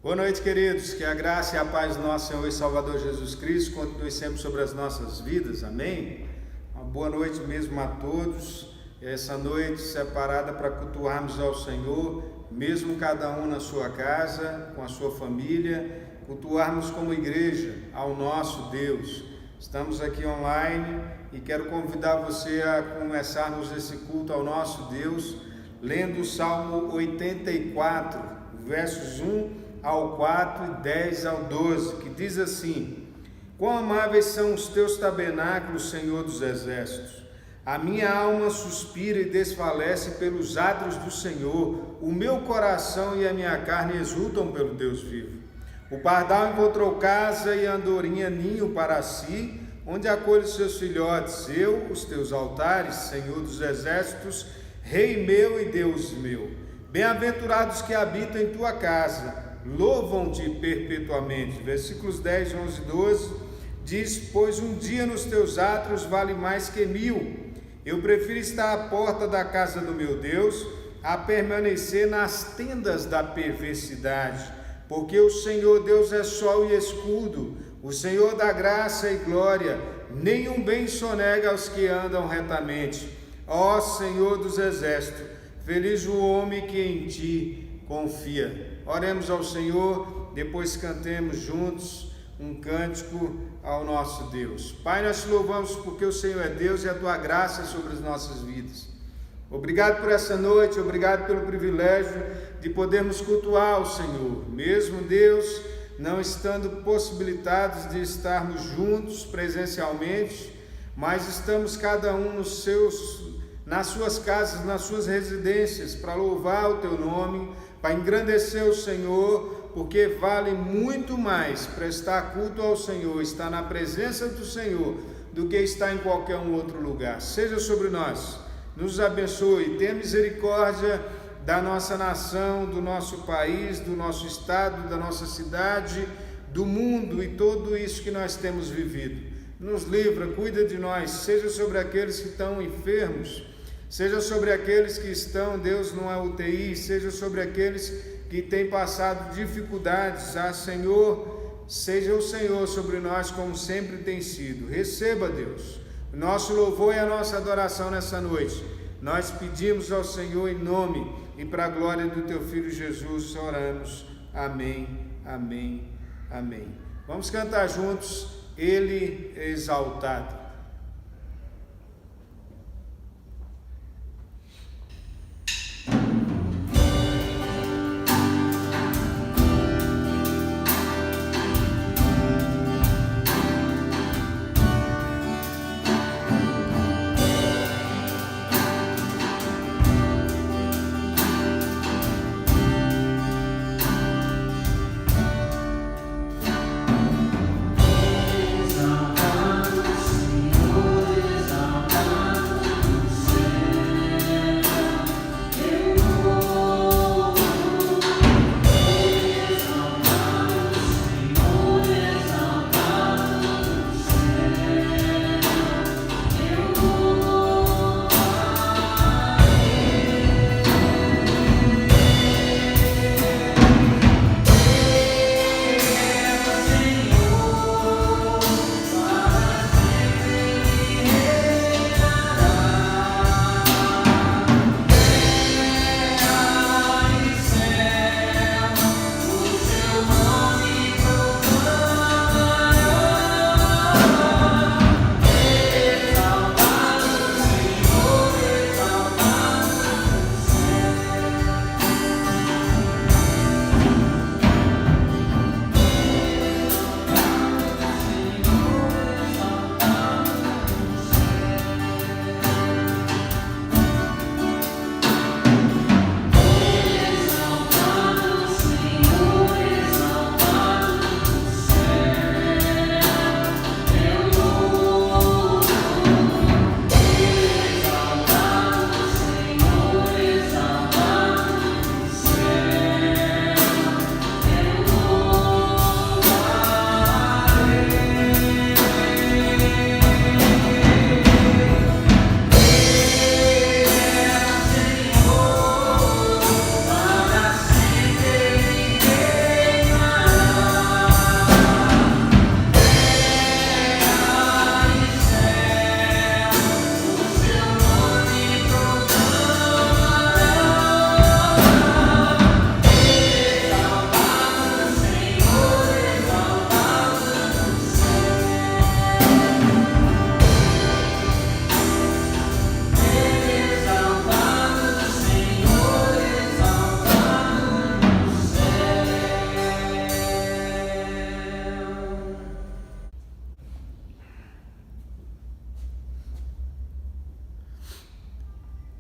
Boa noite, queridos. Que a graça e a paz do nosso Senhor e Salvador Jesus Cristo continue sempre sobre as nossas vidas. Amém? Uma boa noite mesmo a todos. Essa noite separada para cultuarmos ao Senhor, mesmo cada um na sua casa, com a sua família, cultuarmos como igreja ao nosso Deus. Estamos aqui online e quero convidar você a começarmos esse culto ao nosso Deus, lendo o Salmo 84, versos 1 ao 4 e 10 ao 12, que diz assim: Quão amáveis são os teus tabernáculos, Senhor dos exércitos! A minha alma suspira e desfalece pelos atos do Senhor, o meu coração e a minha carne exultam pelo Deus vivo. O pardal encontrou casa e a andorinha ninho para si, onde acolhe seus filhotes. Eu, os teus altares, Senhor dos exércitos, Rei meu e Deus meu. Bem-aventurados que habitam em tua casa, louvam-te perpetuamente. Versículos 10, 11 e 12 diz: Pois um dia nos teus átrios vale mais que 1000. Eu prefiro estar à porta da casa do meu Deus a permanecer nas tendas da perversidade, porque o Senhor Deus é sol e escudo, o Senhor dá graça e glória, nenhum bem sonega aos que andam retamente. Ó Senhor dos exércitos, feliz o homem que em ti confia. Oremos ao Senhor, depois cantemos juntos um cântico ao nosso Deus. Pai, nós te louvamos porque o Senhor é Deus e a tua graça é sobre as nossas vidas. Obrigado por essa noite, obrigado pelo privilégio de podermos cultuar o Senhor, mesmo Deus não estando possibilitados de estarmos juntos presencialmente, mas estamos cada um nas suas casas, nas suas residências, para louvar o teu nome, para engrandecer o Senhor, porque vale muito mais prestar culto ao Senhor, estar na presença do Senhor, do que estar em qualquer um outro lugar. Seja sobre nós, nos abençoe, tenha misericórdia da nossa nação, do nosso país, do nosso estado, da nossa cidade, do mundo e tudo isso que nós temos vivido. Nos livra, cuida de nós, seja sobre aqueles que estão enfermos, seja sobre aqueles que estão, Deus, numa UTI, seja sobre aqueles que têm passado dificuldades. Senhor, seja o Senhor sobre nós como sempre tem sido. Receba, Deus, o nosso louvor e a nossa adoração nessa noite. Nós pedimos ao Senhor em nome e para a glória do teu Filho Jesus, oramos. Amém, amém, amém. Vamos cantar juntos, Ele exaltado. Exaltado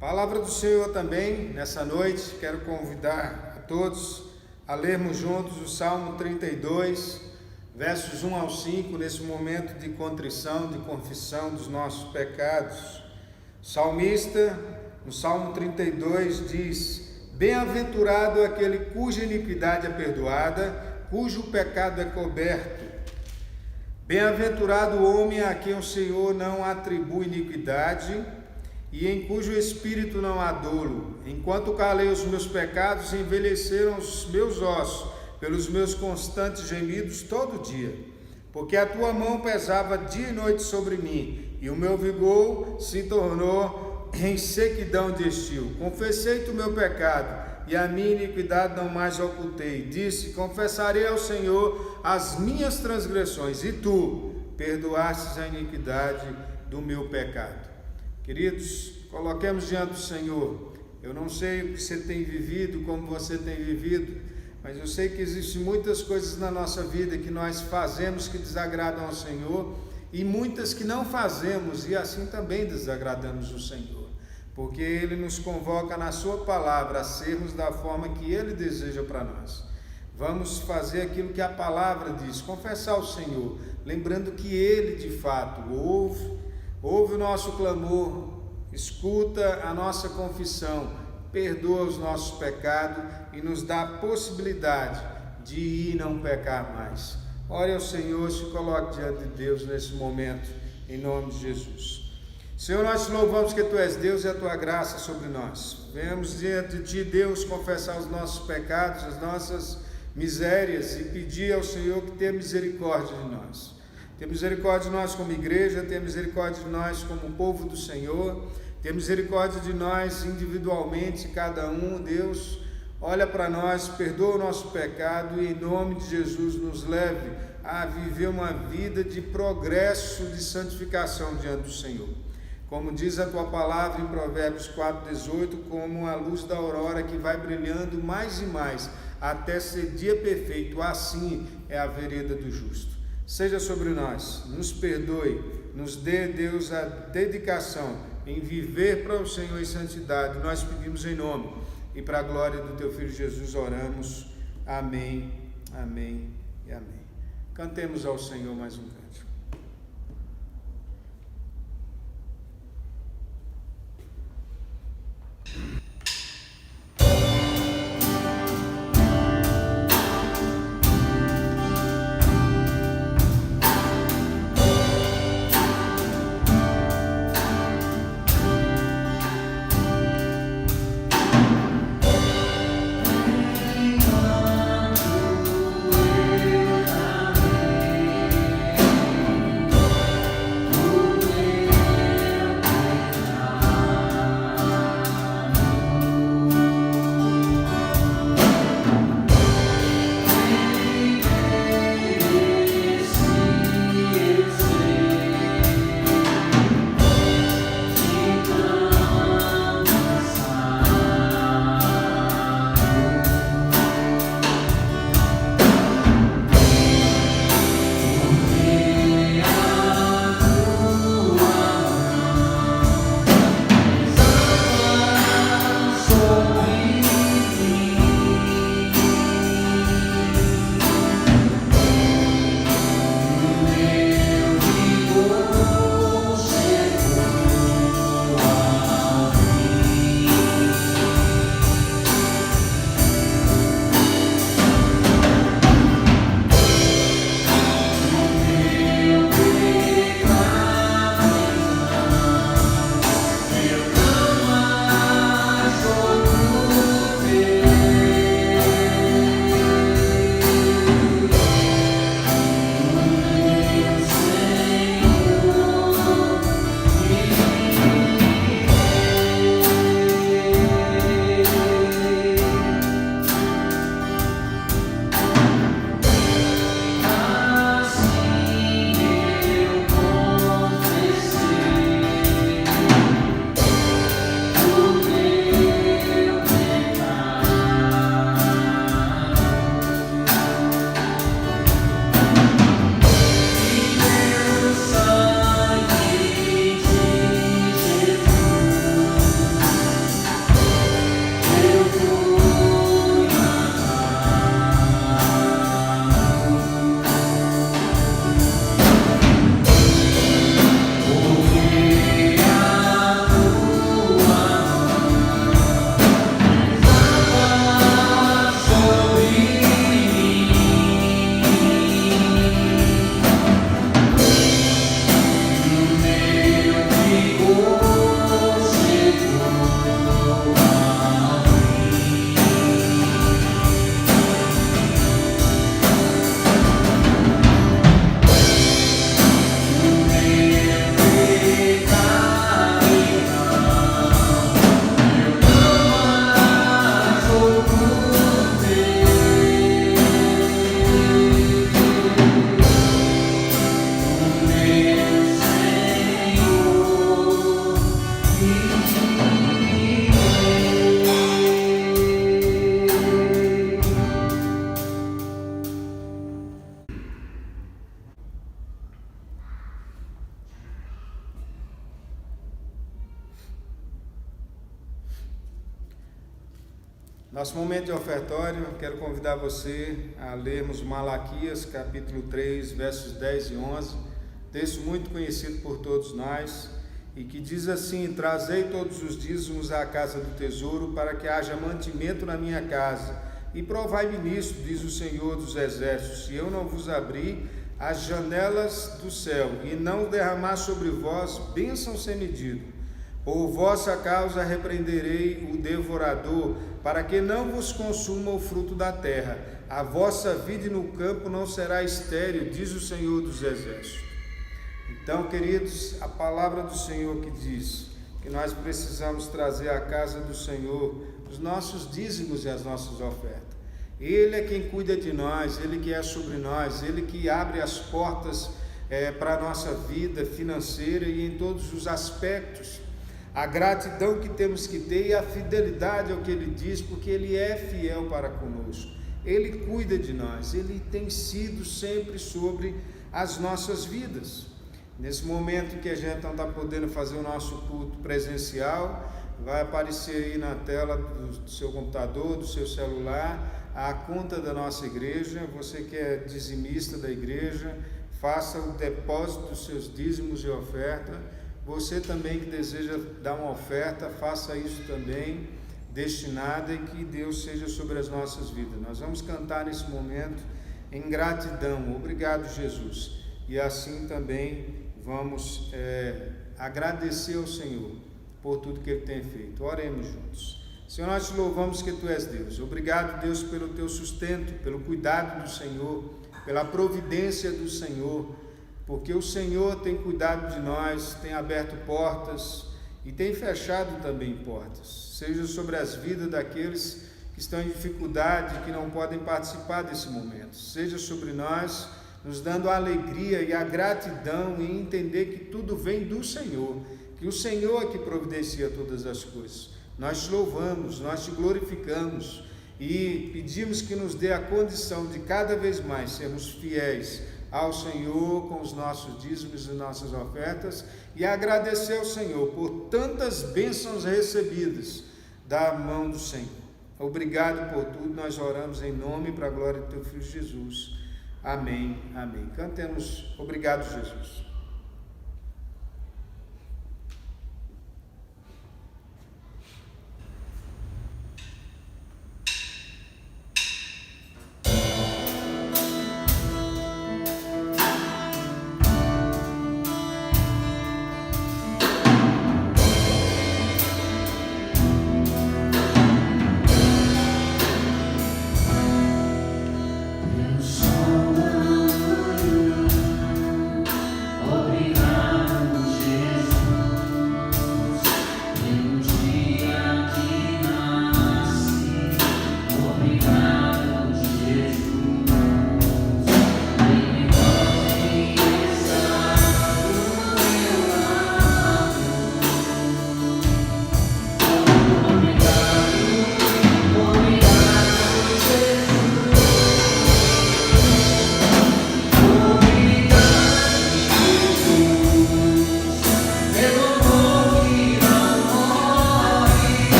Palavra do Senhor também, nessa noite, quero convidar a todos a lermos juntos o Salmo 32, versos 1 ao 5, nesse momento de contrição, de confissão dos nossos pecados. O salmista, no Salmo 32, diz: Bem-aventurado aquele cuja iniquidade é perdoada, cujo pecado é coberto. Bem-aventurado o homem a quem o Senhor não atribui iniquidade e em cujo espírito não há dolo. Enquanto calei os meus pecados, envelheceram os meus ossos pelos meus constantes gemidos todo dia. Porque a tua mão pesava dia e noite sobre mim, e o meu vigor se tornou em sequidão de estio. Confessei-te o meu pecado, e a minha iniquidade não mais ocultei. Disse: confessarei ao Senhor as minhas transgressões, e tu perdoastes a iniquidade do meu pecado. Queridos, coloquemos diante do Senhor. Eu não sei o que você tem vivido, como você tem vivido, mas eu sei que existem muitas coisas na nossa vida que nós fazemos que desagradam ao Senhor, e muitas que não fazemos, e assim também desagradamos o Senhor, porque Ele nos convoca na sua palavra a sermos da forma que Ele deseja para nós. Vamos fazer aquilo que a palavra diz, confessar ao Senhor, lembrando que Ele de fato ouve o nosso clamor, escuta a nossa confissão, perdoa os nossos pecados e nos dá a possibilidade de ir e não pecar mais. Ore ao Senhor, se coloque diante de Deus nesse momento, em nome de Jesus. Senhor, nós te louvamos que Tu és Deus e a Tua graça sobre nós. Venhamos diante de Ti, Deus, confessar os nossos pecados, as nossas misérias e pedir ao Senhor que tenha misericórdia de nós. Tenha misericórdia de nós como igreja, tenha misericórdia de nós como povo do Senhor, tenha misericórdia de nós individualmente, cada um, Deus. Olha para nós, perdoa o nosso pecado e em nome de Jesus nos leve a viver uma vida de progresso, de santificação diante do Senhor. Como diz a Tua palavra em Provérbios 4,18, como a luz da aurora que vai brilhando mais e mais até ser dia perfeito, assim é a vereda do justo. Seja sobre nós, nos perdoe, nos dê, Deus, a dedicação em viver para o Senhor em santidade. Nós pedimos em nome e para a glória do Teu Filho Jesus oramos. Amém, amém e amém. Cantemos ao Senhor mais um cântico. Nosso momento de ofertório, quero convidar você a lermos Malaquias, capítulo 3, versos 10 e 11, texto muito conhecido por todos nós, e que diz assim: trazei todos os dízimos à casa do tesouro, para que haja mantimento na minha casa, e provai-me nisto, diz o Senhor dos Exércitos, se eu não vos abrir as janelas do céu, e não derramar sobre vós bênção sem medida. Por vossa causa repreenderei o devorador, para que não vos consuma o fruto da terra. A vossa vida no campo não será estéril, diz o Senhor dos Exércitos. Então, queridos, a palavra do Senhor que diz que nós precisamos trazer à casa do Senhor os nossos dízimos e as nossas ofertas. Ele é quem cuida de nós, Ele que é sobre nós, Ele que abre as portas para a nossa vida financeira e em todos os aspectos. A gratidão que temos que ter e a fidelidade ao que Ele diz, porque Ele é fiel para conosco. Ele cuida de nós, Ele tem sido sempre sobre as nossas vidas. Nesse momento que a gente não está podendo fazer o nosso culto presencial, vai aparecer aí na tela do seu computador, do seu celular, a conta da nossa igreja. Você que é dizimista da igreja, faça o depósito dos seus dízimos e oferta. Você também que deseja dar uma oferta, faça isso também, destinada, e que Deus seja sobre as nossas vidas. Nós vamos cantar nesse momento em gratidão. Obrigado, Jesus. E assim também vamos agradecer ao Senhor por tudo que Ele tem feito. Oremos juntos. Senhor, nós te louvamos que Tu és Deus. Obrigado, Deus, pelo Teu sustento, pelo cuidado do Senhor, pela providência do Senhor, porque o Senhor tem cuidado de nós, tem aberto portas e tem fechado também portas, seja sobre as vidas daqueles que estão em dificuldade, que não podem participar desse momento, seja sobre nós, nos dando a alegria e a gratidão e entender que tudo vem do Senhor, que o Senhor é que providencia todas as coisas. Nós te louvamos, nós te glorificamos e pedimos que nos dê a condição de cada vez mais sermos fiéis ao Senhor com os nossos dízimos e nossas ofertas, e agradecer ao Senhor por tantas bênçãos recebidas da mão do Senhor. Obrigado por tudo, nós oramos em nome e para a glória do Teu Filho Jesus. Amém, amém. Cantemos Obrigado, Jesus.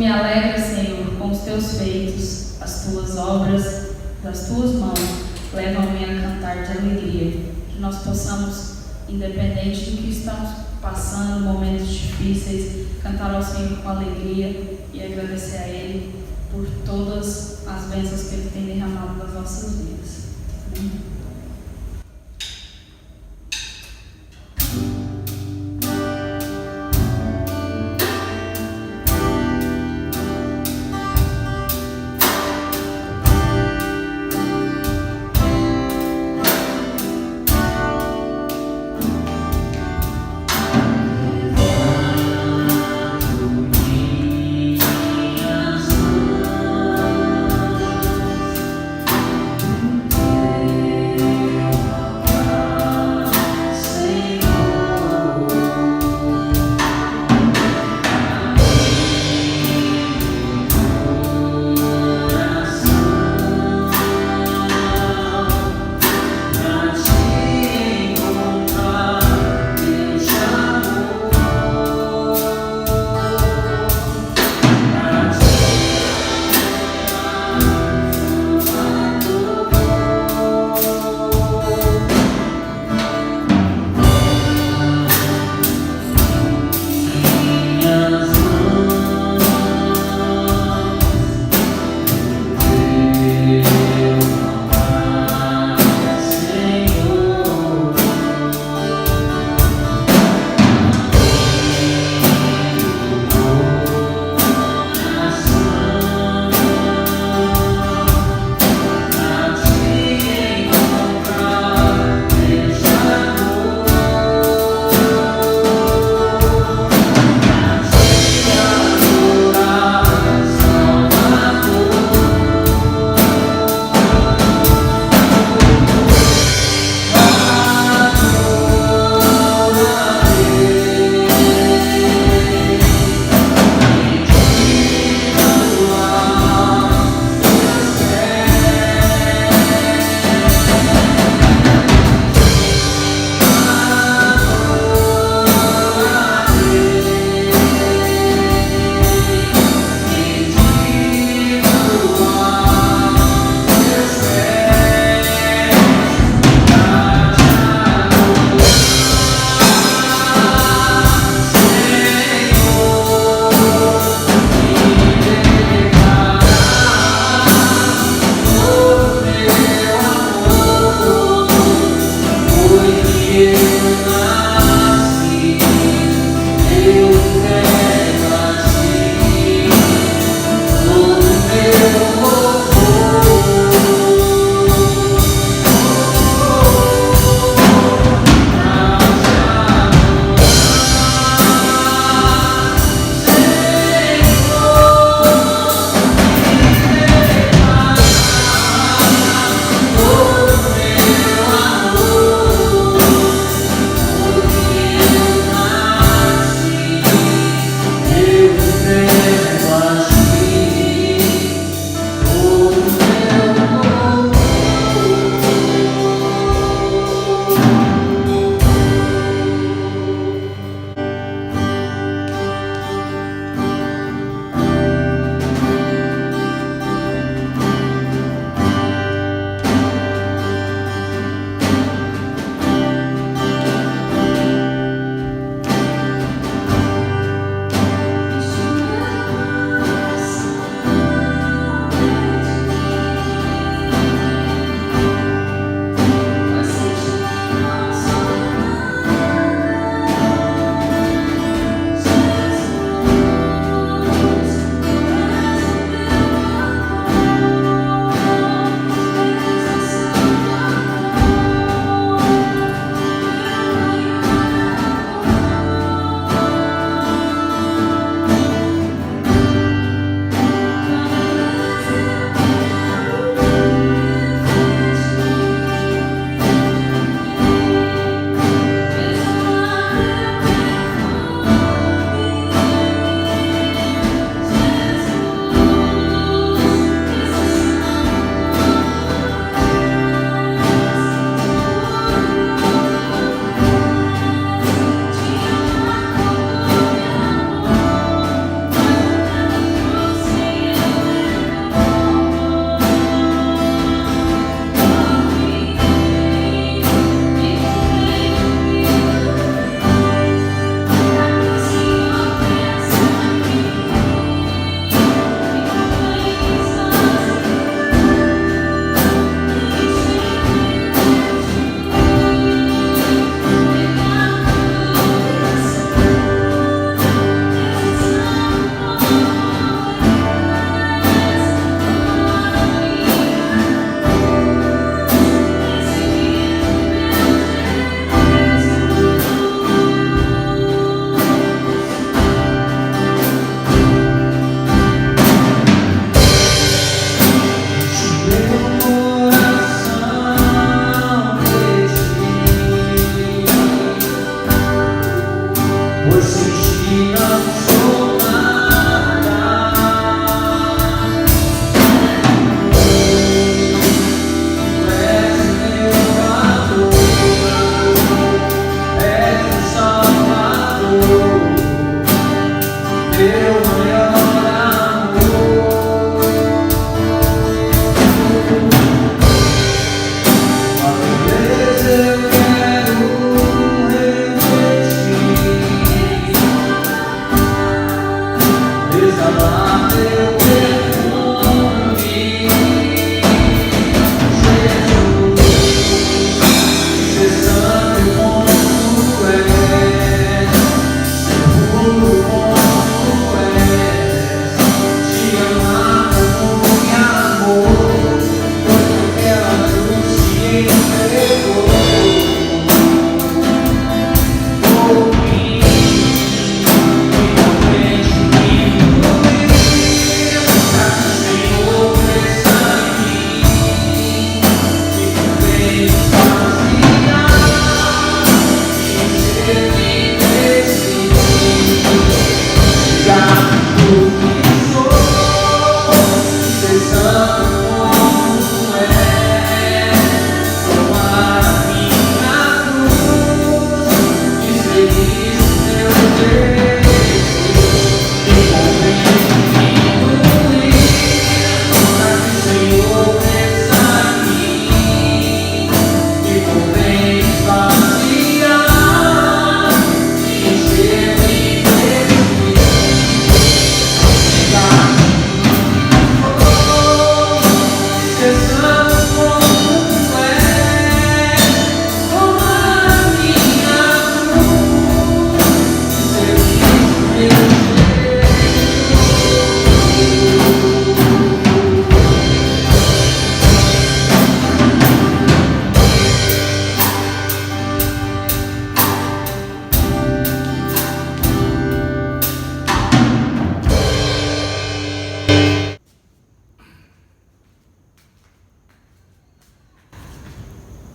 me alegras, Senhor, com os teus feitos, as tuas obras das tuas mãos levam-me a cantar de alegria. Que nós possamos, independente do que estamos passando, momentos difíceis, cantar ao Senhor com alegria e agradecer a Ele por todas as bênçãos que Ele tem derramado nas nossas vidas. Amém.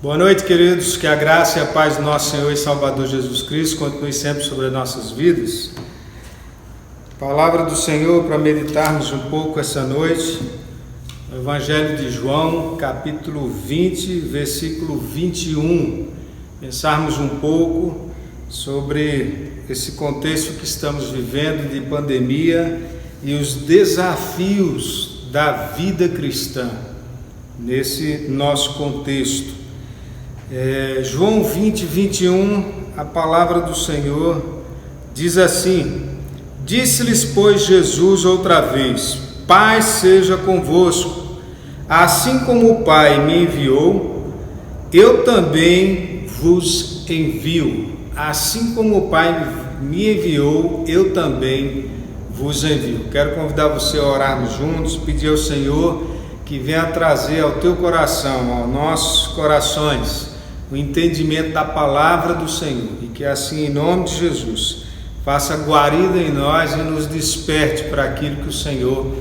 Boa noite, queridos. Que a graça e a paz do nosso Senhor e Salvador Jesus Cristo continue sempre sobre as nossas vidas. Palavra do Senhor para meditarmos um pouco essa noite. O Evangelho de João, capítulo 20, versículo 21. Pensarmos um pouco sobre esse contexto que estamos vivendo de pandemia e os desafios da vida cristã nesse nosso contexto. João 20, 21, a palavra do Senhor diz assim: Disse-lhes, pois, Jesus outra vez: Paz seja convosco. Assim como o Pai me enviou, eu também vos envio. Assim como o Pai me enviou, eu também vos envio. Quero convidar você a orarmos juntos, pedir ao Senhor que venha trazer ao teu coração, aos nossos corações, o entendimento da palavra do Senhor, e que assim, em nome de Jesus, faça guarida em nós e nos desperte para aquilo que o Senhor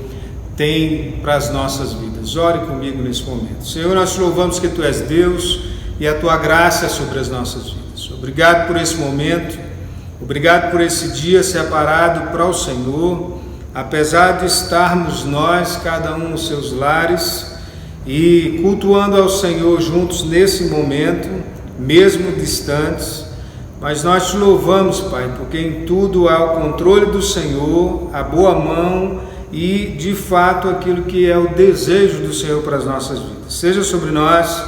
tem para as nossas vidas. Ore comigo nesse momento. Senhor, nós te louvamos que Tu és Deus e a Tua graça é sobre as nossas vidas. Obrigado por esse momento, obrigado por esse dia separado para o Senhor, apesar de estarmos nós, cada um nos seus lares, e cultuando ao Senhor juntos nesse momento, mesmo distantes, mas nós te louvamos, Pai, porque em tudo há o controle do Senhor, a boa mão e, de fato, aquilo que é o desejo do Senhor para as nossas vidas. Seja sobre nós,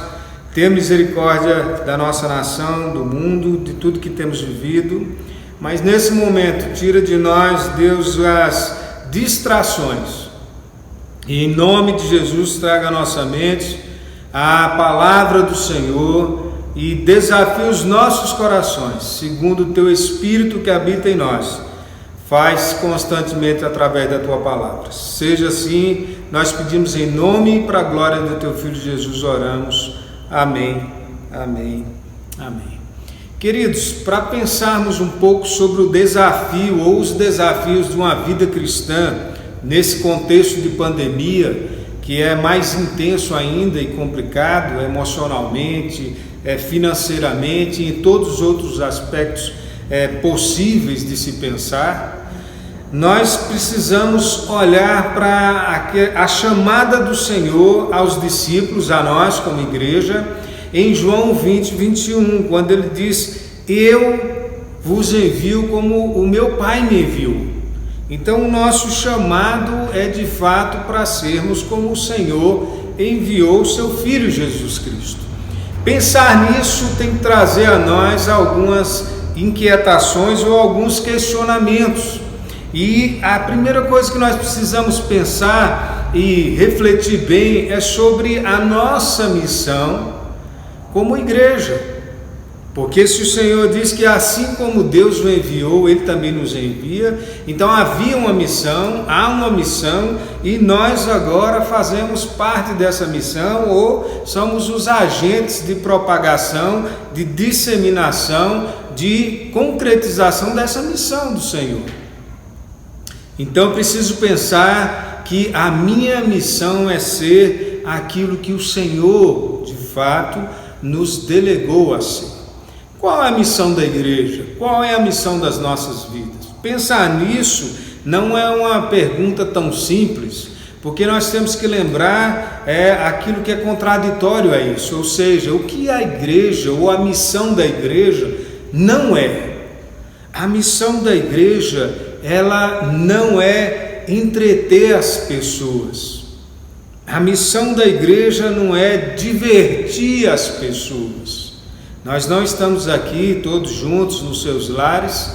tenha misericórdia da nossa nação, do mundo, de tudo que temos vivido, mas nesse momento, tira de nós, Deus, as distrações. E em nome de Jesus, traga à nossa mente a palavra do Senhor e desafie os nossos corações, segundo o Teu Espírito que habita em nós. Faz constantemente através da Tua palavra. Seja assim, nós pedimos em nome e para a glória do Teu Filho Jesus, oramos. Amém, amém, amém. Queridos, para pensarmos um pouco sobre o desafio ou os desafios de uma vida cristã, nesse contexto de pandemia, que é mais intenso ainda e complicado emocionalmente, financeiramente e em todos os outros aspectos possíveis de se pensar, nós precisamos olhar para a chamada do Senhor aos discípulos, a nós como igreja, em João 20, 21, quando Ele diz: Eu vos envio como o meu Pai me enviou. Então o nosso chamado é de fato para sermos como o Senhor enviou o seu Filho Jesus Cristo. Pensar nisso tem que trazer a nós algumas inquietações ou alguns questionamentos. E a primeira coisa que nós precisamos pensar e refletir bem é sobre a nossa missão como igreja. Porque se o Senhor diz que assim como Deus o enviou, Ele também nos envia, então havia uma missão, há uma missão, e nós agora fazemos parte dessa missão, ou somos os agentes de propagação, de disseminação, de concretização dessa missão do Senhor. Então preciso pensar que a minha missão é ser aquilo que o Senhor, de fato, nos delegou a ser. Qual é a missão da igreja? Qual é a missão das nossas vidas? Pensar nisso não é uma pergunta tão simples, porque nós temos que lembrar aquilo que é contraditório a isso, ou seja, o que a igreja ou a missão da igreja não é. A missão da igreja, ela não é entreter as pessoas. A missão da igreja não é divertir as pessoas. Nós não estamos aqui todos juntos nos seus lares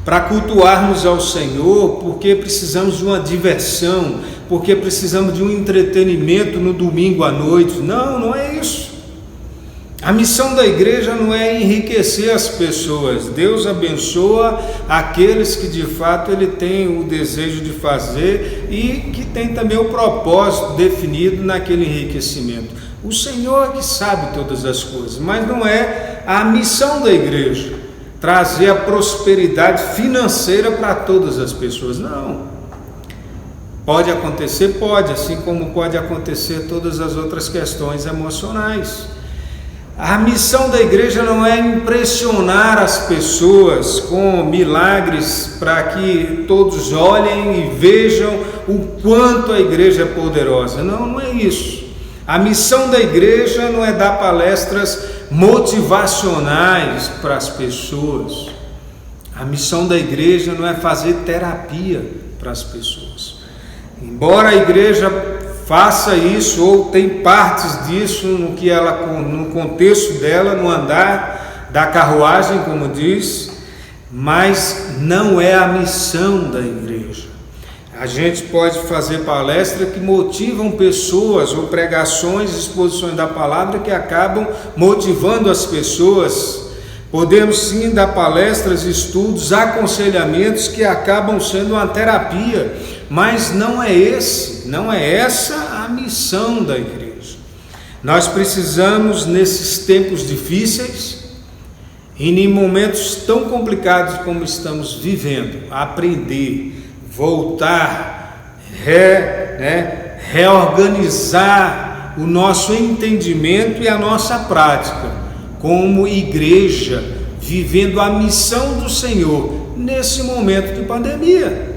para cultuarmos ao Senhor porque precisamos de uma diversão, porque precisamos de um entretenimento no domingo à noite. Não, não é isso. A missão da igreja não é enriquecer as pessoas. Deus abençoa aqueles que de fato Ele tem o desejo de fazer e que tem também o propósito definido naquele enriquecimento. O Senhor é que sabe todas as coisas, mas não é a missão da igreja trazer a prosperidade financeira para todas as pessoas. Não. Pode acontecer? Pode, assim como pode acontecer todas as outras questões emocionais. A missão da igreja não é impressionar as pessoas com milagres para que todos olhem e vejam o quanto a igreja é poderosa. Não, não é isso. A missão da igreja não é dar palestras motivacionais para as pessoas. A missão da igreja não é fazer terapia para as pessoas. Embora a igreja faça isso ou tem partes disso no contexto dela, no andar da carruagem, como diz, mas não é a missão da igreja. A gente pode fazer palestras que motivam pessoas, ou pregações, exposições da palavra que acabam motivando as pessoas. Podemos sim dar palestras, estudos, aconselhamentos que acabam sendo uma terapia, mas não é essa a missão da igreja. Nós precisamos, nesses tempos difíceis e em momentos tão complicados como estamos vivendo, aprender, voltar, reorganizar o nosso entendimento e a nossa prática como igreja, vivendo a missão do Senhor nesse momento de pandemia.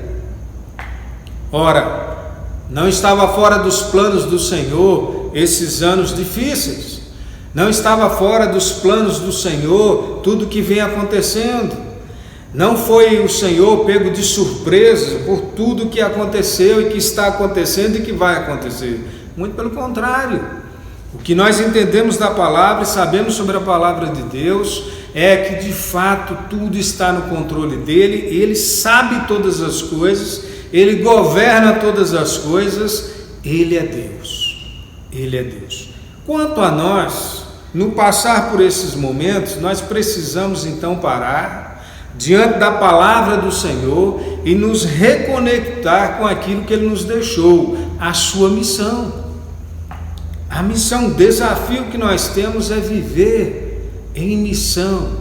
Ora, não estava fora dos planos do Senhor esses anos difíceis, não estava fora dos planos do Senhor tudo que vem acontecendo, não foi o Senhor pego de surpresa por tudo que aconteceu e que está acontecendo e que vai acontecer, muito pelo contrário. O que nós entendemos da palavra e sabemos sobre a palavra de Deus é que de fato tudo está no controle dele, ele sabe todas as coisas, ele governa todas as coisas, ele é Deus, ele é Deus. Quanto a nós, no passar por esses momentos, nós precisamos então parar diante da palavra do Senhor e nos reconectar com aquilo que ele nos deixou, a sua missão. A missão, o desafio que nós temos é viver em missão,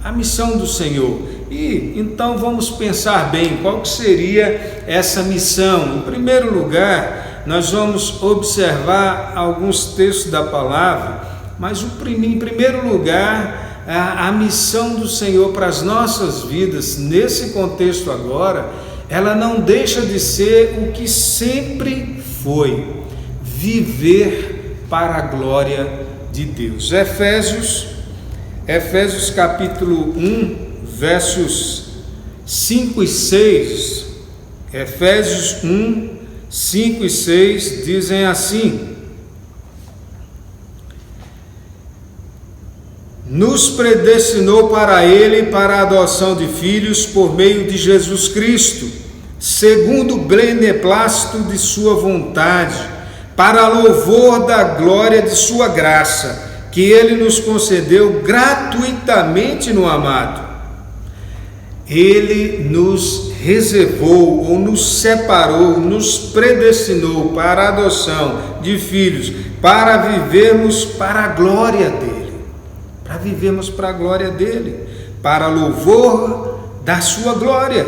a missão do Senhor. E então vamos pensar bem, qual que seria essa missão? Em primeiro lugar, nós vamos observar alguns textos da palavra, mas em primeiro lugar, a missão do Senhor para as nossas vidas, nesse contexto agora, ela não deixa de ser o que sempre foi, viver para a glória de Deus. Efésios capítulo 1, versos 5 e 6, Efésios 1, 5 e 6 dizem assim: nos predestinou para Ele, para a adoção de filhos por meio de Jesus Cristo, segundo o beneplácito de sua vontade, para louvor da glória de sua graça, que Ele nos concedeu gratuitamente no amado. Ele nos reservou ou nos separou, nos predestinou para a adoção de filhos, para vivermos para a glória dele, para louvor da sua glória,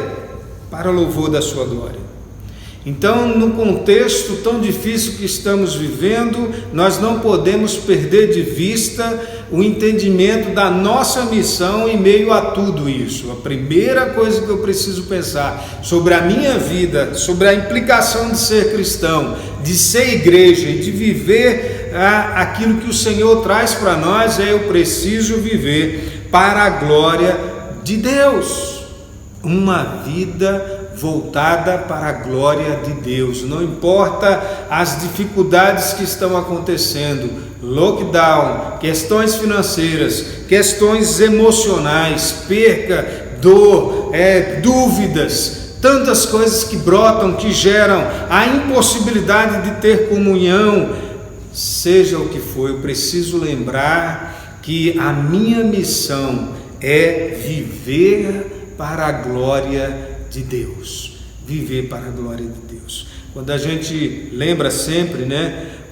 Então, no contexto tão difícil que estamos vivendo, nós não podemos perder de vista o entendimento da nossa missão em meio a tudo isso. A primeira coisa que eu preciso pensar sobre a minha vida, sobre a implicação de ser cristão, de ser igreja e de viver aquilo que o Senhor traz para nós, eu preciso viver para a glória de Deus. Uma vida voltada para a glória de Deus, não importa as dificuldades que estão acontecendo, lockdown, questões financeiras, questões emocionais, perca, dor, dúvidas, tantas coisas que brotam, que geram a impossibilidade de ter comunhão, seja o que for, eu preciso lembrar que a minha missão é viver para a glória de Deus, viver para a glória de Deus. Quando a gente lembra sempre,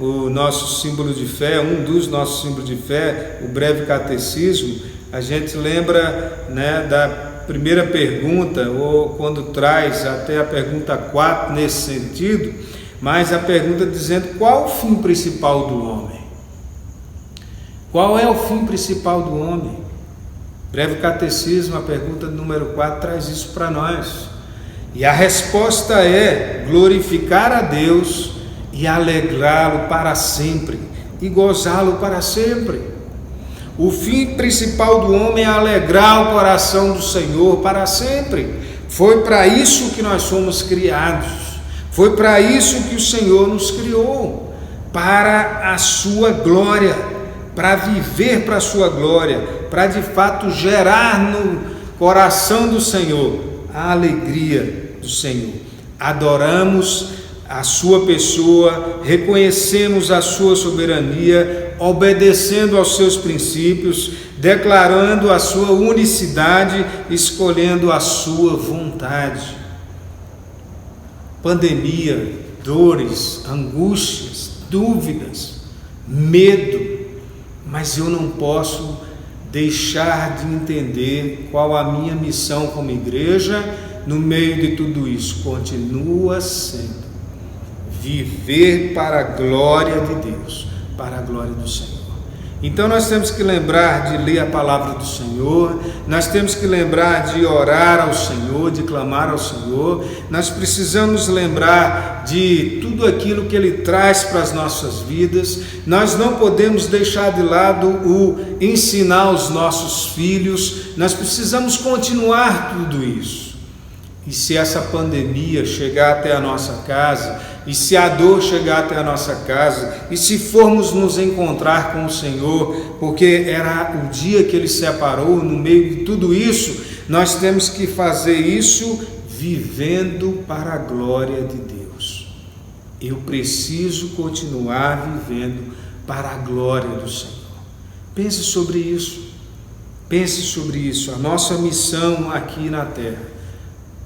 o nosso símbolo de fé, um dos nossos símbolos de fé, o breve catecismo, a gente lembra, da primeira pergunta, ou quando traz até a pergunta 4 nesse sentido, mas a pergunta dizendo qual o fim principal do homem? Qual é o fim principal do homem? Breve Catecismo, a pergunta número 4, traz isso para nós. E a resposta é glorificar a Deus e alegrá-lo para sempre, e gozá-lo para sempre. O fim principal do homem é alegrar o coração do Senhor para sempre. Foi para isso que nós fomos criados. Foi para isso que o Senhor nos criou, para a sua glória, para viver para a sua glória, para de fato gerar no coração do Senhor a alegria do Senhor. Adoramos a sua pessoa, reconhecemos a sua soberania, obedecendo aos seus princípios, declarando a sua unicidade, escolhendo a sua vontade. Pandemia, dores, angústias, dúvidas, medo, mas eu não posso deixar de entender qual a minha missão como igreja no meio de tudo isso. Continua sendo viver para a glória de Deus, para a glória do Senhor. Então nós temos que lembrar de ler a palavra do Senhor, nós temos que lembrar de orar ao Senhor, de clamar ao Senhor, nós precisamos lembrar de tudo aquilo que Ele traz para as nossas vidas. Nós não podemos deixar de lado o ensinar aos nossos filhos, nós precisamos continuar tudo isso. E se essa pandemia chegar até a nossa casa, e se a dor chegar até a nossa casa, e se formos nos encontrar com o Senhor, porque era o dia que Ele separou, no meio de tudo isso, nós temos que fazer isso vivendo para a glória de Deus. Eu preciso continuar vivendo para a glória do Senhor. Pense sobre isso. Pense sobre isso. A nossa missão aqui na terra,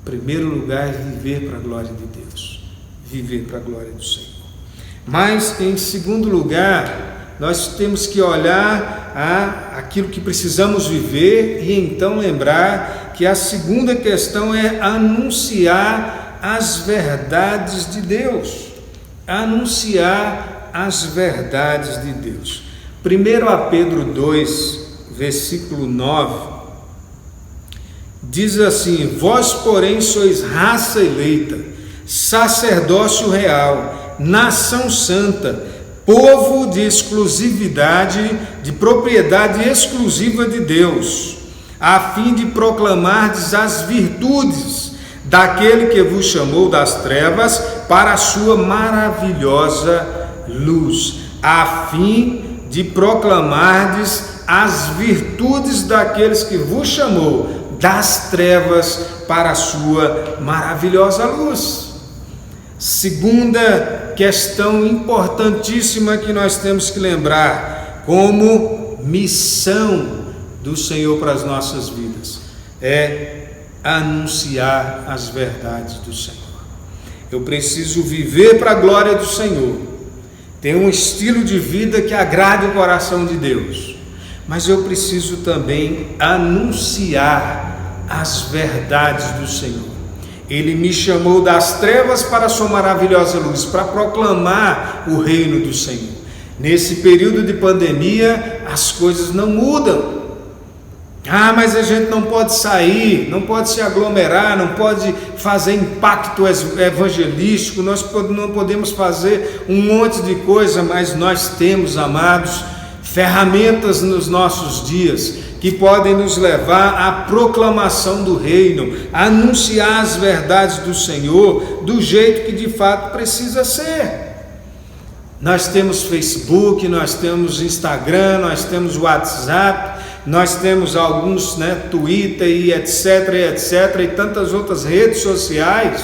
em primeiro lugar, é viver para a glória de Deus. Viver para a glória do Senhor. Mas, em segundo lugar, nós temos que olhar aquilo que precisamos viver e então lembrar que a segunda questão é anunciar as verdades de Deus. Anunciar as verdades de Deus. 1 Pedro 2, versículo 9, diz assim: vós, porém, sois raça eleita, sacerdócio real, nação santa, povo de exclusividade, de propriedade exclusiva de Deus, a fim de proclamardes as virtudes daquele que vos chamou das trevas para a sua maravilhosa luz, a fim de proclamardes as virtudes daqueles que vos chamou das trevas para a sua maravilhosa luz. Segunda questão importantíssima que nós temos que lembrar como missão do Senhor para as nossas vidas é anunciar as verdades do Senhor. Eu preciso viver para a glória do Senhor, ter um estilo de vida que agrade o coração de Deus, mas eu preciso também anunciar as verdades do Senhor. Ele me chamou das trevas para a sua maravilhosa luz, para proclamar o reino do Senhor. Nesse período de pandemia, as coisas não mudam. Mas a gente não pode sair, não pode se aglomerar, não pode fazer impacto evangelístico, nós não podemos fazer um monte de coisa, mas nós temos, amados, ferramentas nos nossos dias que podem nos levar à proclamação do reino, a anunciar as verdades do Senhor do jeito que de fato precisa ser. Nós temos Facebook, nós temos Instagram, nós temos WhatsApp, nós temos alguns, Twitter e etc, e tantas outras redes sociais,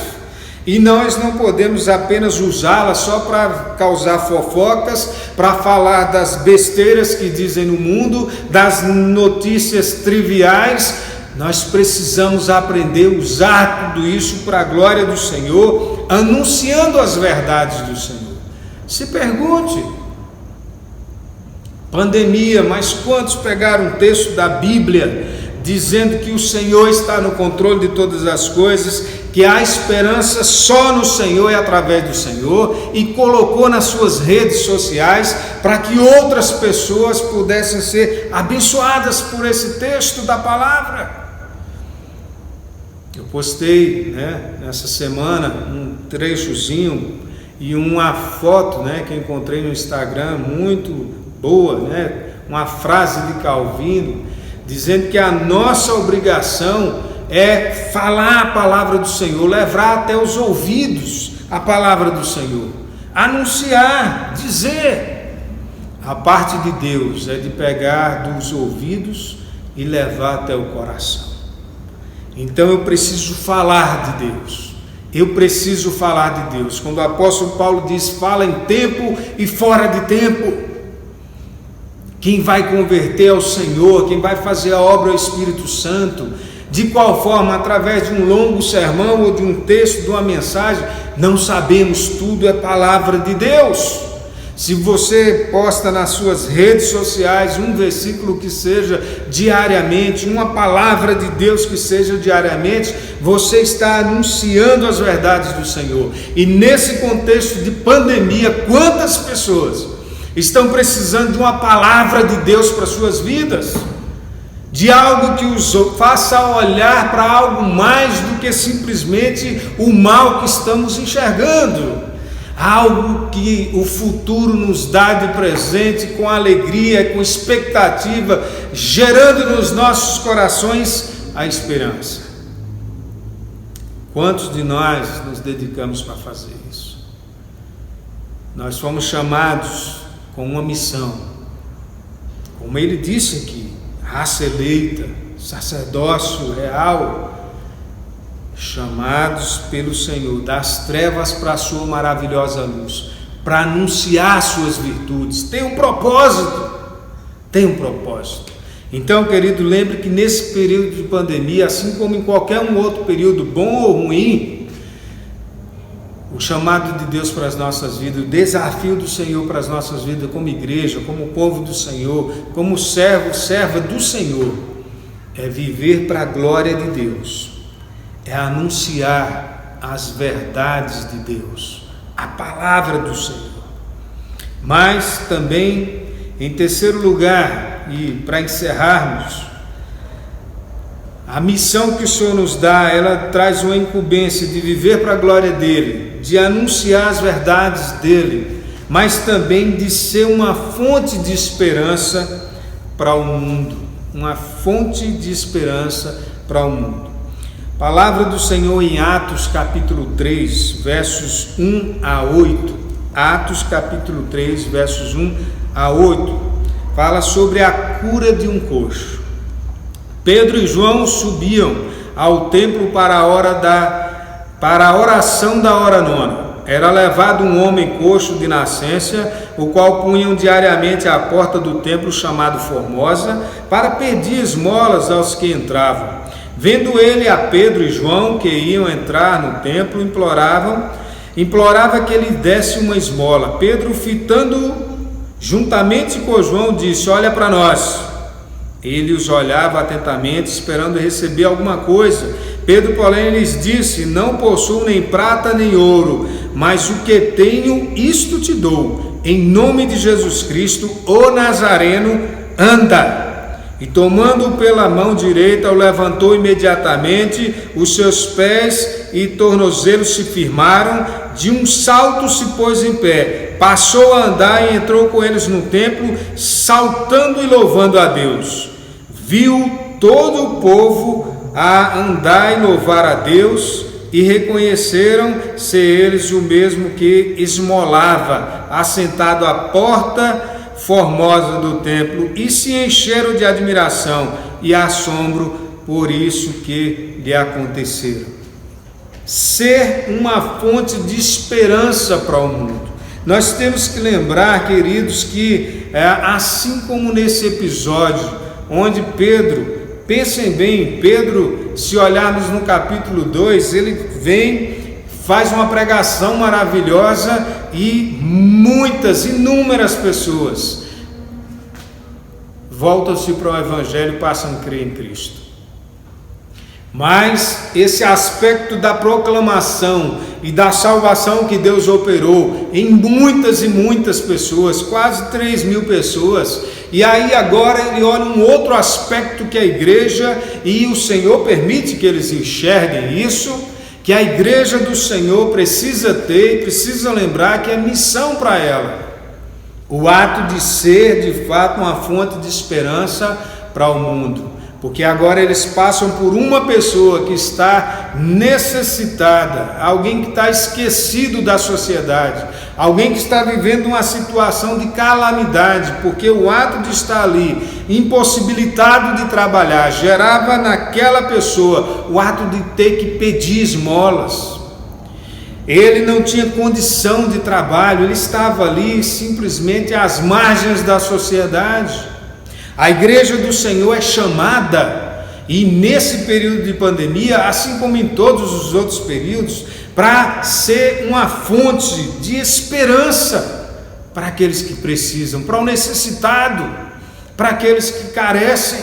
e nós não podemos apenas usá-las só para causar fofocas, para falar das besteiras que dizem no mundo, das notícias triviais. Nós precisamos aprender a usar tudo isso para a glória do Senhor, anunciando as verdades do Senhor. Se pergunte: pandemia, mas quantos pegaram um texto da Bíblia, dizendo que o Senhor está no controle de todas as coisas, que há esperança só no Senhor e através do Senhor, e colocou nas suas redes sociais para que outras pessoas pudessem ser abençoadas por esse texto da palavra. Eu postei, nessa semana um trechozinho e uma foto, que encontrei no Instagram, muito boa, uma frase de Calvino, dizendo que a nossa obrigação é falar a palavra do Senhor, levar até os ouvidos a palavra do Senhor, anunciar, dizer. A parte de Deus é de pegar dos ouvidos e levar até o coração. Então eu preciso falar de Deus, eu preciso falar de Deus. Quando o apóstolo Paulo diz, fala em tempo e fora de tempo, quem vai converter ao Senhor, quem vai fazer a obra é o Espírito Santo. De qual forma? Através de um longo sermão ou de um texto, de uma mensagem? Não sabemos, tudo é palavra de Deus. Se você posta nas suas redes sociais um versículo que seja diariamente, uma palavra de Deus que seja diariamente, você está anunciando as verdades do Senhor. E nesse contexto de pandemia, quantas pessoas estão precisando de uma palavra de Deus para suas vidas? De algo que os faça olhar para algo mais do que simplesmente o mal que estamos enxergando. Algo que o futuro nos dá de presente, com alegria, com expectativa, gerando nos nossos corações a esperança. Quantos de nós nos dedicamos para fazer isso? Nós fomos chamados com uma missão, como ele disse aqui, raça eleita, sacerdócio real, chamados pelo Senhor das trevas para a sua maravilhosa luz, para anunciar suas virtudes. Tem um propósito, Então, querido, lembre que nesse período de pandemia, assim como em qualquer um outro período, bom ou ruim, o chamado de Deus para as nossas vidas, o desafio do Senhor para as nossas vidas como igreja, como povo do Senhor, como serva do Senhor, é viver para a glória de Deus, é anunciar as verdades de Deus, a palavra do Senhor. Mas também, em terceiro lugar, e para encerrarmos, a missão que o Senhor nos dá, ela traz uma incumbência de viver para a glória dEle, de anunciar as verdades dEle, mas também de ser uma fonte de esperança para o mundo, uma fonte de esperança para o mundo. Palavra do Senhor em Atos capítulo 3, versos 1 a 8. Atos capítulo 3, versos 1 a 8. Fala sobre a cura de um coxo. Pedro e João subiam ao templo para a oração da hora nona. Era levado um homem coxo de nascença, o qual punham diariamente à porta do templo chamado Formosa, para pedir esmolas aos que entravam. Vendo ele a Pedro e João, que iam entrar no templo, implorava que ele desse uma esmola. Pedro, fitando-o juntamente com João, disse: olha para nós. Ele os olhava atentamente, esperando receber alguma coisa. Pedro, porém, lhes disse: não possuo nem prata nem ouro, mas o que tenho, isto te dou. Em nome de Jesus Cristo, o Nazareno, anda. E tomando-o pela mão direita, o levantou imediatamente, os seus pés e tornozelos se firmaram, de um salto se pôs em pé, passou a andar e entrou com eles no templo, saltando e louvando a Deus. Viu todo o povo a andar e louvar a Deus, e reconheceram ser eles o mesmo que esmolava, assentado à porta formosa do templo, e se encheram de admiração e assombro por isso que lhe aconteceram. Ser uma fonte de esperança para o mundo. Nós temos que lembrar, queridos, que assim como nesse episódio onde Pedro, pensem bem, Pedro, se olharmos no capítulo 2, ele vem, faz uma pregação maravilhosa e inúmeras pessoas voltam-se para o Evangelho e passam a crer em Cristo. Mas esse aspecto da proclamação e da salvação que Deus operou em muitas e muitas pessoas, quase 3.000 pessoas, e aí agora ele olha um outro aspecto que a igreja, e o Senhor permite que eles enxerguem isso, que a igreja do Senhor precisa ter e precisa lembrar que é missão para ela. O ato de ser de fato uma fonte de esperança para o mundo. Porque agora eles passam por uma pessoa que está necessitada, alguém que está esquecido da sociedade, alguém que está vivendo uma situação de calamidade, porque o ato de estar ali, impossibilitado de trabalhar, gerava naquela pessoa o ato de ter que pedir esmolas. Ele não tinha condição de trabalho, ele estava ali simplesmente às margens da sociedade. A igreja do Senhor é chamada, e nesse período de pandemia, assim como em todos os outros períodos, para ser uma fonte de esperança para aqueles que precisam, para o necessitado, para aqueles que carecem.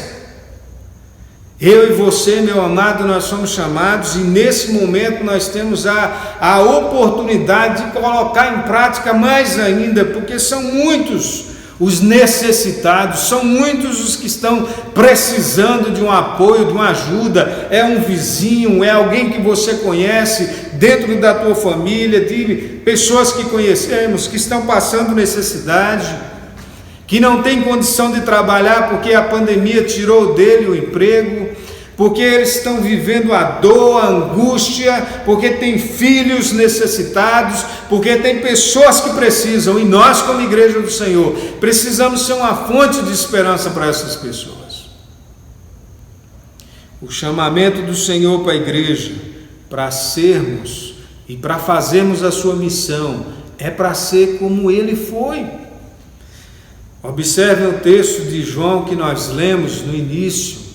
Eu e você, meu amado, nós somos chamados, e nesse momento nós temos a oportunidade de colocar em prática mais ainda, porque são muitos os necessitados, são muitos os que estão precisando de um apoio, de uma ajuda. É um vizinho, é alguém que você conhece dentro da tua família, de pessoas que conhecemos, que estão passando necessidade, que não tem condição de trabalhar porque a pandemia tirou dele o emprego, porque eles estão vivendo a dor, a angústia, porque tem filhos necessitados, porque tem pessoas que precisam, e nós como igreja do Senhor, precisamos ser uma fonte de esperança para essas pessoas. O chamamento do Senhor para a igreja, para sermos e para fazermos a sua missão, é para ser como ele foi. Observe o texto de João que nós lemos no início.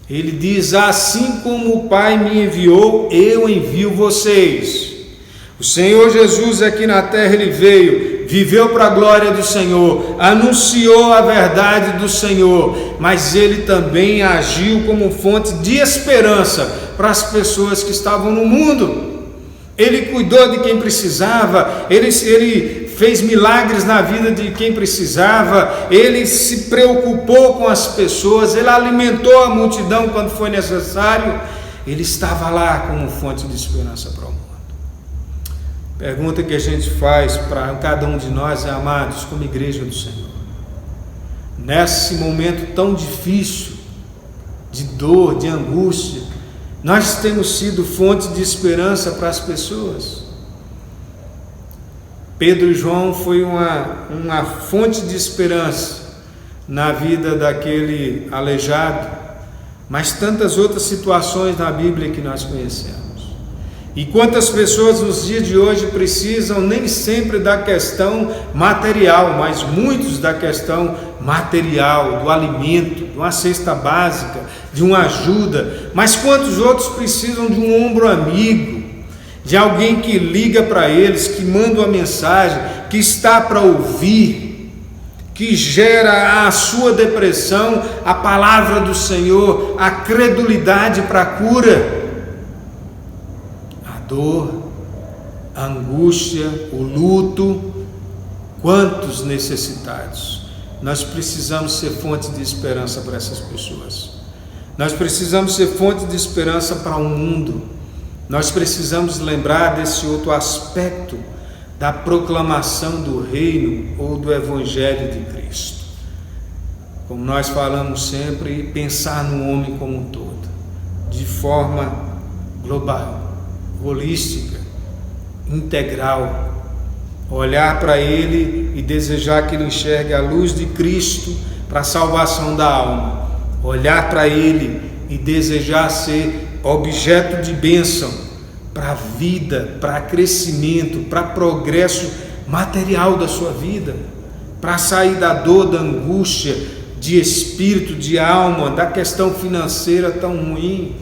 Ele diz: assim como o Pai me enviou, eu envio vocês. O Senhor Jesus aqui na terra, ele veio, viveu para a glória do Senhor, anunciou a verdade do Senhor, mas ele também agiu como fonte de esperança para as pessoas que estavam no mundo. Ele cuidou de quem precisava, ele fez milagres na vida de quem precisava, ele se preocupou com as pessoas, ele alimentou a multidão quando foi necessário, ele estava lá como fonte de esperança para o mundo. Pergunta que a gente faz para cada um de nós é: amados, como igreja do Senhor, nesse momento tão difícil, de dor, de angústia, nós temos sido fonte de esperança para as pessoas? Pedro e João foi uma fonte de esperança na vida daquele aleijado, mas tantas outras situações na Bíblia que nós conhecemos. E quantas pessoas nos dias de hoje precisam nem sempre da questão material, mas muitos da questão material, do alimento, de uma cesta básica, de uma ajuda, mas quantos outros precisam de um ombro amigo, de alguém que liga para eles, que manda uma mensagem, que está para ouvir, que gera a sua depressão a palavra do Senhor, a credulidade para a cura, a dor, a angústia, o luto. Quantos necessitados! Nós precisamos ser fonte de esperança para essas pessoas. Nós precisamos ser fonte de esperança para o mundo. Nós precisamos lembrar desse outro aspecto da proclamação do reino ou do evangelho de Cristo. Como nós falamos sempre, pensar no homem como um todo, de forma global, holística, integral. Olhar para ele e desejar que ele enxergue a luz de Cristo para a salvação da alma. Olhar para ele e desejar ser objeto de bênção para a vida, para crescimento, para progresso material da sua vida, para sair da dor, da angústia, de espírito, de alma, da questão financeira tão ruim.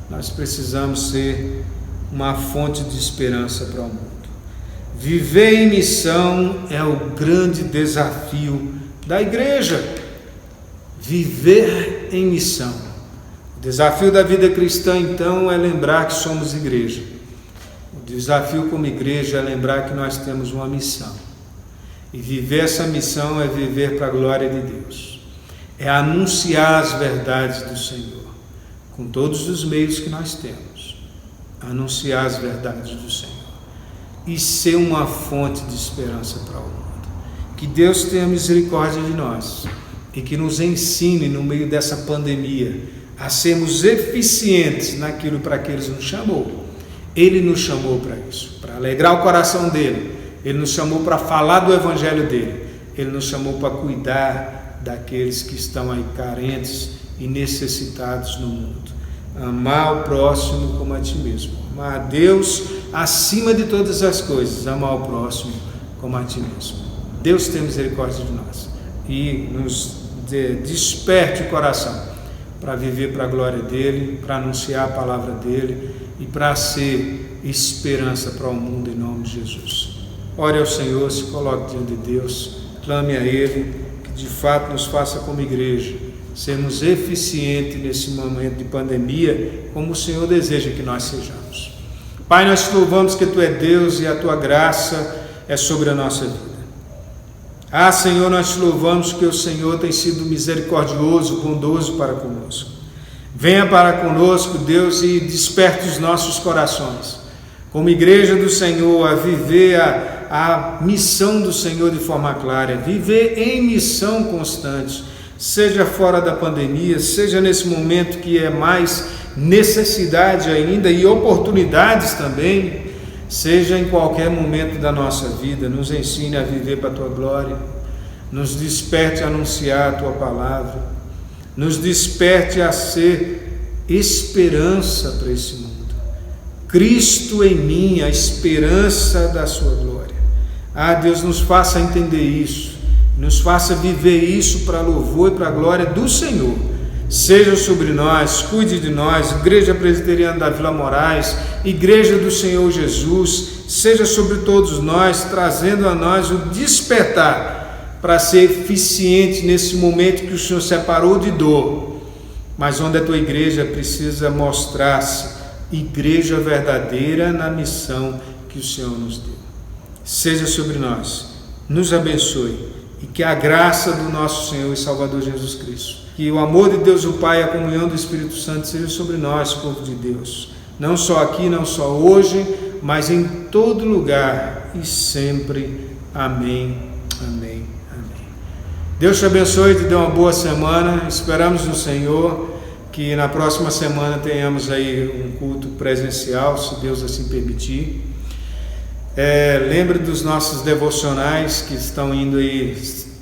Nós precisamos ser uma fonte de esperança para o mundo. Viver em missão é o grande desafio da igreja. Viver em missão. O desafio da vida cristã, então, é lembrar que somos igreja. O desafio como igreja é lembrar que nós temos uma missão. E viver essa missão é viver para a glória de Deus. É anunciar as verdades do Senhor, com todos os meios que nós temos. Anunciar as verdades do Senhor. E ser uma fonte de esperança para o mundo. Que Deus tenha misericórdia de nós e que nos ensine no meio dessa pandemia a sermos eficientes naquilo para que Ele nos chamou. Ele nos chamou para isso, para alegrar o coração dEle. Ele nos chamou para falar do Evangelho dEle. Ele nos chamou para cuidar daqueles que estão aí carentes e necessitados no mundo. Amar o próximo como a ti mesmo. Amar a Deus acima de todas as coisas. Amar o próximo como a ti mesmo. Deus tem misericórdia de nós e nos desperte o coração para viver para a glória dEle, para anunciar a palavra dEle e para ser esperança para o mundo em nome de Jesus. Ore ao Senhor, se coloque diante de Deus, clame a Ele, que de fato nos faça como igreja, sermos eficientes nesse momento de pandemia, como o Senhor deseja que nós sejamos. Pai, nós te louvamos que Tu é Deus e a Tua graça é sobre a nossa vida. Ah, Senhor, nós te louvamos que o Senhor tem sido misericordioso, bondoso para conosco. Venha para conosco, Deus, e desperte os nossos corações, como igreja do Senhor, a viver a missão do Senhor de forma clara, viver em missão constante, seja fora da pandemia, seja nesse momento que é mais necessidade ainda e oportunidades também, seja em qualquer momento da nossa vida. Nos ensine a viver para a Tua glória, nos desperte a anunciar a Tua palavra, nos desperte a ser esperança para esse mundo. Cristo em mim, a esperança da Sua glória. Ah, Deus, nos faça entender isso, nos faça viver isso para louvor e para a glória do Senhor. Seja sobre nós, cuide de nós, Igreja Presbiteriana da Vila Moraes, Igreja do Senhor Jesus, seja sobre todos nós, trazendo a nós o despertar para ser eficiente nesse momento que o Senhor separou de dor, mas onde a Tua igreja precisa mostrar-se igreja verdadeira na missão que o Senhor nos deu. Seja sobre nós, nos abençoe e que a graça do nosso Senhor e Salvador Jesus Cristo, que o amor de Deus o Pai e a comunhão do Espírito Santo seja sobre nós, povo de Deus, não só aqui, não só hoje, mas em todo lugar e sempre. Amém, amém, amém. Deus te abençoe e te dê uma boa semana. Esperamos no Senhor que na próxima semana tenhamos aí um culto presencial, se Deus assim permitir. Lembre dos nossos devocionais que estão indo aí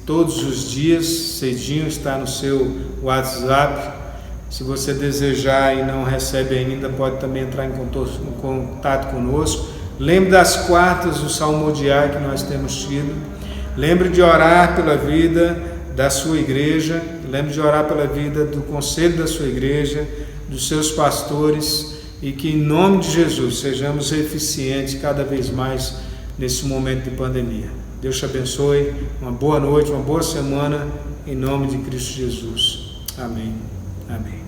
todos os dias, cedinho, está no seu WhatsApp. Se você desejar e não recebe ainda, pode também entrar em contato conosco. Lembre das quartas do salmodiar que nós temos tido. Lembre de orar pela vida da sua igreja. Lembre de orar pela vida do conselho da sua igreja, dos seus pastores, e que em nome de Jesus sejamos eficientes cada vez mais nesse momento de pandemia. Deus te abençoe, uma boa noite, uma boa semana, em nome de Cristo Jesus. Amém. Amém.